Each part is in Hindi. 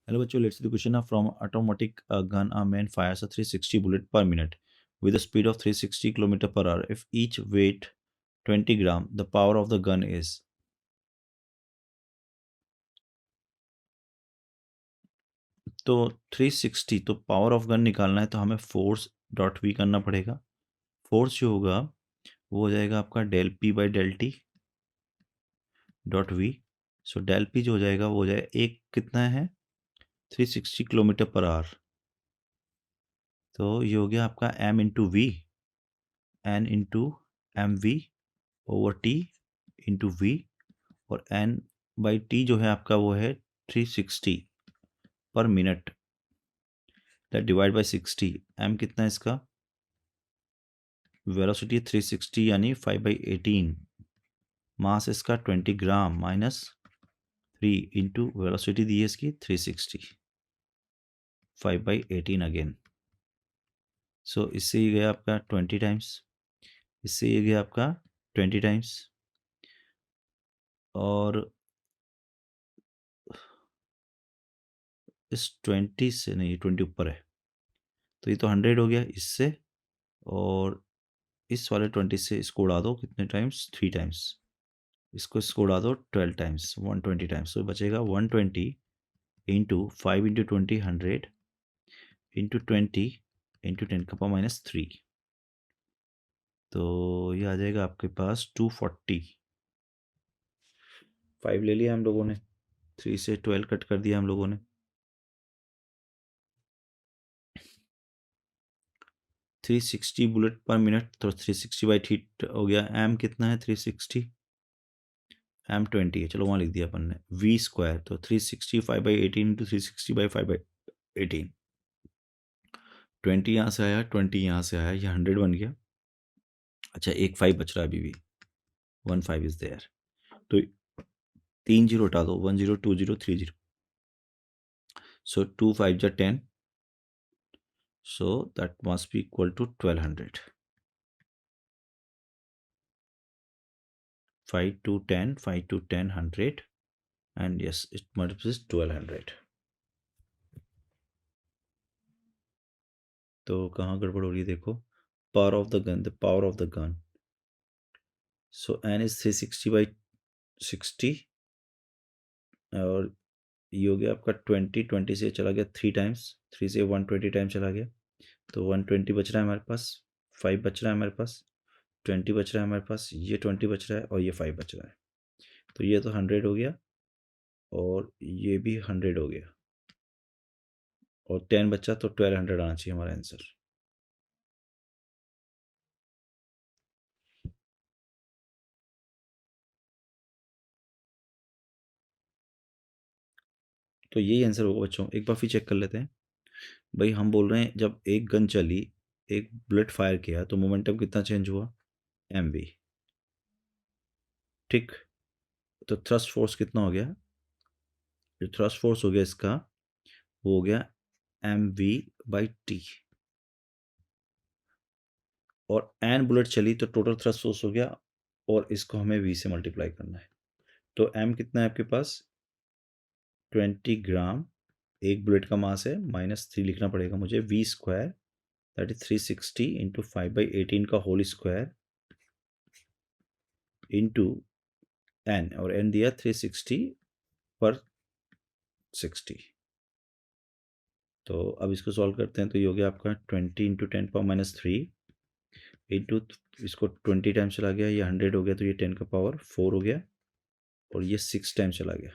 Hello bachcho, let's see the question. From automatic gun, a man fires a 360 bullet per minute with a speed of 360 km per hour. If each weight 20 gram, the power of the gun is. तो 360, तो पावर ऑफ गन निकालना है तो हमें फोर्स डॉट वी करना पड़ेगा. फोर्स जो होगा वो हो जाएगा आपका del P by del T dot V. So del P जो हो जाएगा वो हो जाएगा एक कितना है 360 किलोमीटर पर आवर. तो ये हो गया आपका M into V, N into M V over T into V. और एन बाई टी जो है आपका वो है 360 per minute, that divide by 60. M कितना है इसका, वेलोसिटी 360 यानी 5/18. मास इसका 20 ग्राम माइनस 3 इंटू वेलोसिटी दी है इसकी 360, 5/18 अगेन. सो इससे ये गया आपका 20 टाइम्स, इससे ये गया आपका 20 टाइम्स. और इस 20 से नहीं, 20 ऊपर है तो ये तो 100 हो गया इससे. और इस वाले 20 से इसको उड़ा दो कितने टाइम्स, 3 टाइम्स. इसको उड़ा दो 12 टाइम्स, 120 टाइम्स. तो बचेगा 120 इंटू 5 इंटू 20 100 इंटू 20 इंटू 10⁻³ तो ये आ जाएगा आपके पास 240. 5 ले लिया हम लोगों ने, 3 से 12 कट कर दिया हम लोगों ने. 360 बुलेट पर मिनट, तो 360/हीट हो गया. एम कितना है 360, एम 20 है, चलो वहाँ लिख दिया अपन ने. वी स्क्वायर तो 360 5/18 इंटू 360 बाई 5/18. 20 यहाँ से आया, 20 यहाँ से आया, ये 100 बन गया. अच्छा एक 5 बच रहा है अभी भी, 1 5 इज देयर. तो 3 जीरो हटा दो, 1 0 2 0 3 0. सो 2 5 जा 10, so that must be equal to 1200. 5 to 10, 5 to 10 100, and yes, it multiplies 1200. तो कहाँ गड़बड़ हो रही है देखो. Power of the gun, the power of the gun. So N is 360/60 और ये हो गया आपका 20 से चला गया 3 टाइम्स, 3 से 120 टाइम चला गया. तो 120 बच रहा है हमारे पास, 5 बच रहा है हमारे पास, 20 बच रहा है हमारे पास, ये 20 बच रहा है और ये 5 बच रहा है. तो ये तो 100 हो गया और ये भी 100 हो गया और 10 बचा, तो 1200 आना चाहिए हमारा आंसर. तो यही आंसर होगा बच्चों. एक बार फिर चेक कर लेते हैं. भाई हम बोल रहे हैं जब एक गन चली, एक बुलेट फायर किया तो मोमेंटम कितना चेंज हुआ, एम वी. ठीक. तो थ्रस्ट फोर्स कितना हो गया, जो थ्रस्ट फोर्स हो गया इसका वो हो गया एम वी बाई टी. और एन बुलेट चली तो टोटल थ्रस्ट फोर्स हो गया और इसको हमें वी से मल्टीप्लाई करना है. तो एम कितना है आपके पास 20 ग्राम, एक बुलेट का मास है, -3 लिखना पड़ेगा मुझे. V square that is 360 into 5/18 का होल स्क्वायर इंटू एन, और एन दिया 360 पर 60. तो अब इसको सॉल्व करते हैं तो ये हो गया आपका 20 इंटू 10⁻³ इंटू, इसको 20 टाइम्स चला गया, ये 100 हो गया तो ये 10⁴ हो गया और ये 6 टाइम्स चला गया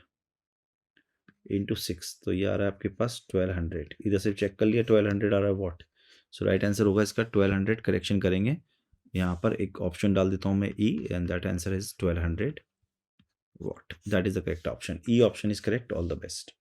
इंटू 6. तो ये आ रहा है आपके पास 1200. इधर से चेक कर लिया 1200 आ रहा है वॉट. सो राइट आंसर होगा इसका 1200. करेक्शन करेंगे, यहाँ पर एक ऑप्शन डाल देता हूँ मैं E, and that answer is 1200 watt. That is the correct option. E option is correct. All the best.